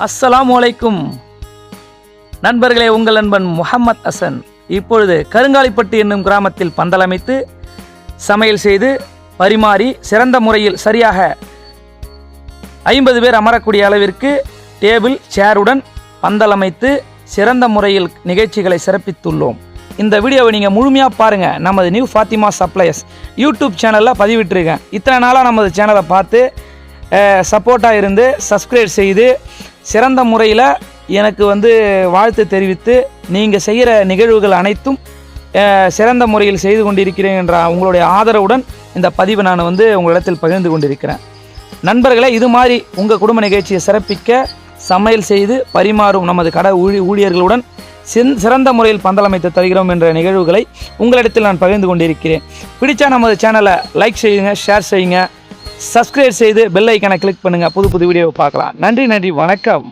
அஸ்ஸலாமு அலைக்கும் நண்பர்களே, உங்கள் நண்பன் முஹம்மத் ஹசன். இப்பொழுது கருங்காலிப்பட்டு என்னும் கிராமத்தில் பந்தல் அமைத்து சமையல் செய்து பரிமாறி சிறந்த முறையில் சரியாக 50 பேர் அமரக்கூடிய அளவிற்கு டேபிள் சேருடன் பந்தல் அமைத்து சிறந்த முறையில் நிகழ்ச்சிகளை சிறப்பித்துள்ளோம். இந்த வீடியோவை நீங்கள் முழுமையாக பாருங்கள். நமது நியூ ஃபாத்திமா சப்ளையர்ஸ் யூடியூப் சேனலில் பதிவிட்டிருக்கேன். இத்தனை நாளாக நமது சேனலை பார்த்து சப்போர்ட்டாக இருந்து சப்ஸ்கிரைப் செய்து சிறந்த முறையில் எனக்கு வாழ்த்து தெரிவித்து நீங்கள் செய்கிற நிகழ்வுகள் அனைத்தும் சிறந்த முறையில் செய்து கொண்டிருக்கிறேன் என்ற உங்களுடைய ஆதரவுடன் இந்த பதிவை நான் உங்களிடத்தில் பகிர்ந்து கொண்டிருக்கிறேன். நண்பர்களே, இது மாதிரி உங்கள் குடும்ப நிகழ்ச்சியை சிறப்பிக்க சமையல் செய்து பரிமாறும் நமது கடை ஊழியர்களுடன் சிறந்த முறையில் பந்தல் அமைத்து தருகிறோம் என்ற நிகழ்வுகளை உங்களிடத்தில் நான் பகிர்ந்து கொண்டிருக்கிறேன். பிடிச்சா நமது சேனலை லைக் செய்யுங்க, ஷேர் செய்யுங்க, சப்ஸ்கிரைப் செய்து பெல் ஐக்கானை கிளிக் பண்ணுங்கள். புது வீடியோவை பார்க்கலாம். நன்றி, வணக்கம்.